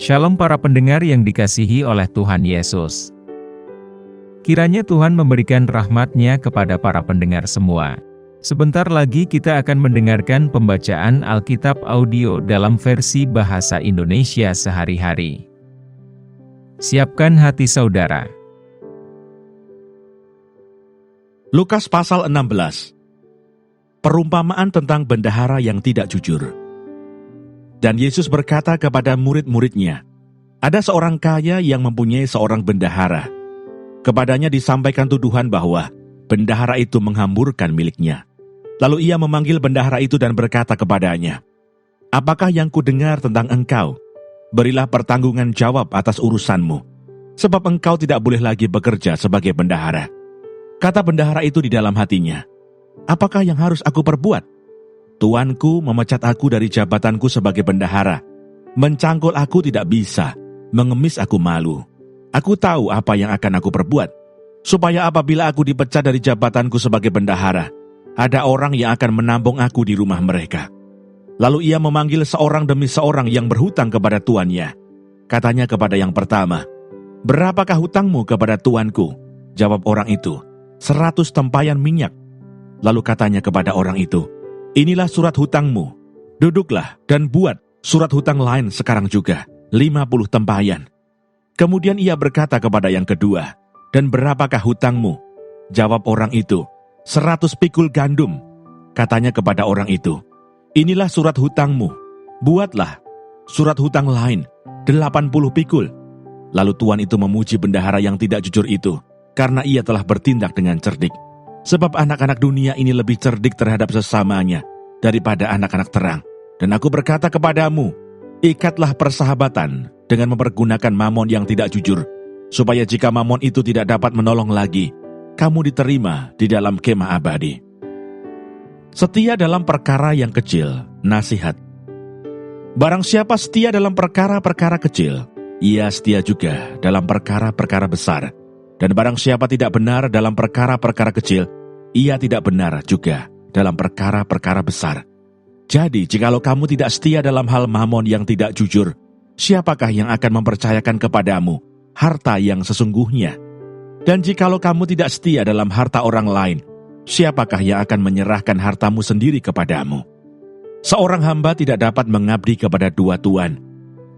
Shalom para pendengar yang dikasihi oleh Tuhan Yesus. Kiranya Tuhan memberikan rahmat-Nya kepada para pendengar semua. Sebentar lagi kita akan mendengarkan pembacaan Alkitab audio dalam versi bahasa Indonesia sehari-hari. Siapkan hati saudara. Lukas pasal 16. Perumpamaan tentang bendahara yang tidak jujur. Dan Yesus berkata kepada murid-muridnya, ada seorang kaya yang mempunyai seorang bendahara. Kepadanya disampaikan tuduhan bahwa bendahara itu menghamburkan miliknya. Lalu ia memanggil bendahara itu dan berkata kepadanya, apakah yang kudengar tentang engkau? Berilah pertanggungan jawab atas urusanmu, sebab engkau tidak boleh lagi bekerja sebagai bendahara. Kata bendahara itu di dalam hatinya, apakah yang harus aku perbuat? Tuanku memecat aku dari jabatanku sebagai bendahara. Mencangkul aku tidak bisa, mengemis aku malu. Aku tahu apa yang akan aku perbuat, supaya apabila aku dipecat dari jabatanku sebagai bendahara, ada orang yang akan menampung aku di rumah mereka. Lalu ia memanggil seorang demi seorang yang berhutang kepada tuannya. Katanya kepada yang pertama, berapakah hutangmu kepada tuanku? Jawab orang itu, 100 tempayan minyak. Lalu katanya kepada orang itu, inilah surat hutangmu, duduklah dan buat surat hutang lain sekarang juga, 50 tempayan. Kemudian ia berkata kepada yang kedua, dan berapakah hutangmu? Jawab orang itu, 100 pikul gandum. Katanya kepada orang itu, inilah surat hutangmu, buatlah surat hutang lain, 80 pikul. Lalu tuan itu memuji bendahara yang tidak jujur itu, karena ia telah bertindak dengan cerdik. Sebab anak-anak dunia ini lebih cerdik terhadap sesamanya daripada anak-anak terang. Dan aku berkata kepadamu, ikatlah persahabatan dengan mempergunakan mamon yang tidak jujur, supaya jika mamon itu tidak dapat menolong lagi, kamu diterima di dalam kemah abadi. Setia dalam perkara yang kecil, nasihat. Barang siapa setia dalam perkara-perkara kecil, ia setia juga dalam perkara-perkara besar. Dan barang siapa tidak benar dalam perkara-perkara kecil, ia tidak benar juga dalam perkara-perkara besar. Jadi, jikalau kamu tidak setia dalam hal mamon yang tidak jujur, siapakah yang akan mempercayakan kepadamu harta yang sesungguhnya? Dan jikalau kamu tidak setia dalam harta orang lain, siapakah yang akan menyerahkan hartamu sendiri kepadamu? Seorang hamba tidak dapat mengabdi kepada dua tuan,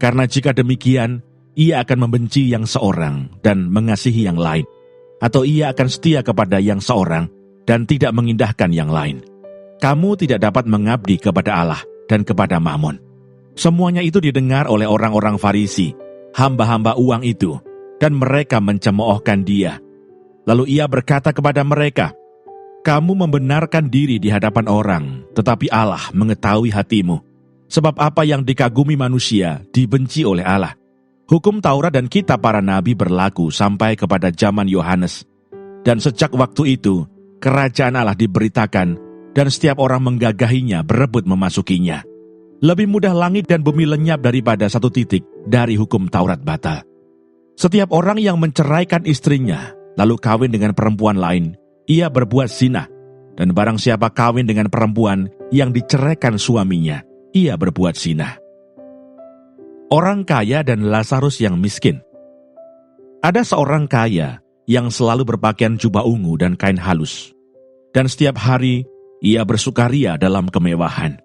karena jika demikian, ia akan membenci yang seorang dan mengasihi yang lain, atau ia akan setia kepada yang seorang dan tidak mengindahkan yang lain. Kamu tidak dapat mengabdi kepada Allah dan kepada mamon. Semuanya itu didengar oleh orang-orang Farisi, hamba-hamba uang itu, dan mereka mencemoohkan dia. Lalu ia berkata kepada mereka, kamu membenarkan diri di hadapan orang, tetapi Allah mengetahui hatimu, sebab apa yang dikagumi manusia dibenci oleh Allah. Hukum Taurat dan kitab para nabi berlaku sampai kepada zaman Yohanes. Dan sejak waktu itu, kerajaan Allah diberitakan, dan setiap orang menggagahinya berebut memasukinya. Lebih mudah langit dan bumi lenyap daripada satu titik dari hukum Taurat batal. Setiap orang yang menceraikan istrinya, lalu kawin dengan perempuan lain, ia berbuat zina. Dan barang siapa kawin dengan perempuan yang diceraikan suaminya, ia berbuat zina. Orang kaya dan Lazarus yang miskin. Ada seorang kaya yang selalu berpakaian jubah ungu dan kain halus. Dan setiap hari ia bersukaria dalam kemewahan.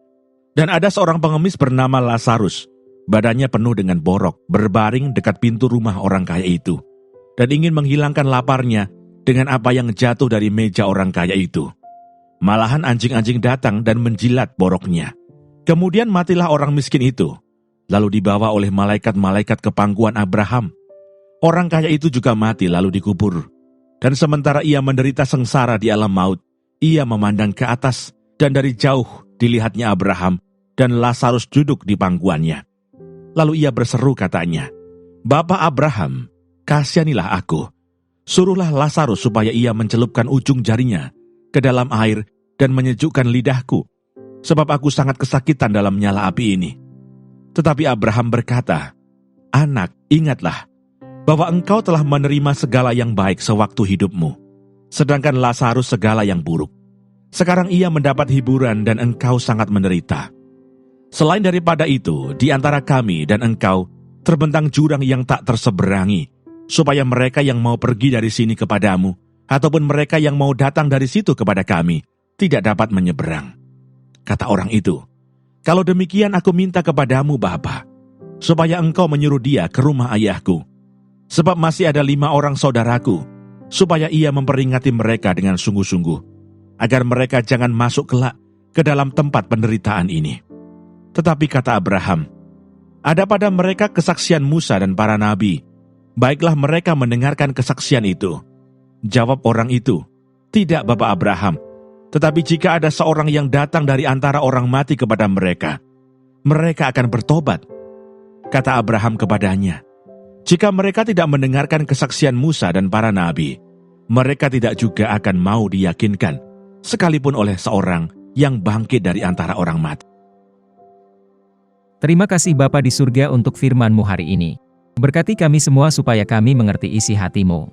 Dan ada seorang pengemis bernama Lazarus, badannya penuh dengan borok, berbaring dekat pintu rumah orang kaya itu, dan ingin menghilangkan laparnya dengan apa yang jatuh dari meja orang kaya itu. Malahan anjing-anjing datang dan menjilat boroknya. Kemudian matilah orang miskin itu, lalu dibawa oleh malaikat-malaikat ke pangkuan Abraham. Orang kaya itu juga mati lalu dikubur. Dan sementara ia menderita sengsara di alam maut, ia memandang ke atas, dan dari jauh dilihatnya Abraham dan Lazarus duduk di pangkuannya. Lalu ia berseru katanya, Bapa Abraham, kasihanilah aku. Suruhlah Lazarus supaya ia mencelupkan ujung jarinya ke dalam air dan menyejukkan lidahku, sebab aku sangat kesakitan dalam nyala api ini. Tetapi Abraham berkata, anak, ingatlah bahwa engkau telah menerima segala yang baik sewaktu hidupmu, sedangkan Lazarus segala yang buruk. Sekarang ia mendapat hiburan dan engkau sangat menderita. Selain daripada itu, di antara kami dan engkau, terbentang jurang yang tak terseberangi, supaya mereka yang mau pergi dari sini kepadamu, ataupun mereka yang mau datang dari situ kepada kami, tidak dapat menyeberang. Kata orang itu, kalau demikian aku minta kepadamu Bapa, supaya engkau menyuruh dia ke rumah ayahku. Sebab masih ada 5 orang saudaraku, supaya ia memperingati mereka dengan sungguh-sungguh, agar mereka jangan masuk kelak ke dalam tempat penderitaan ini. Tetapi kata Abraham, ada pada mereka kesaksian Musa dan para nabi, baiklah mereka mendengarkan kesaksian itu. Jawab orang itu, tidak Bapak Abraham, tetapi jika ada seorang yang datang dari antara orang mati kepada mereka, mereka akan bertobat. Kata Abraham kepadanya, jika mereka tidak mendengarkan kesaksian Musa dan para nabi, mereka tidak juga akan mau diyakinkan, sekalipun oleh seorang yang bangkit dari antara orang mati. Terima kasih Bapa di surga untuk firman-Mu hari ini. Berkati kami semua supaya kami mengerti isi hati-Mu.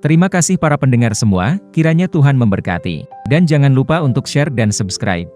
Terima kasih para pendengar semua, kiranya Tuhan memberkati. Dan jangan lupa untuk share dan subscribe.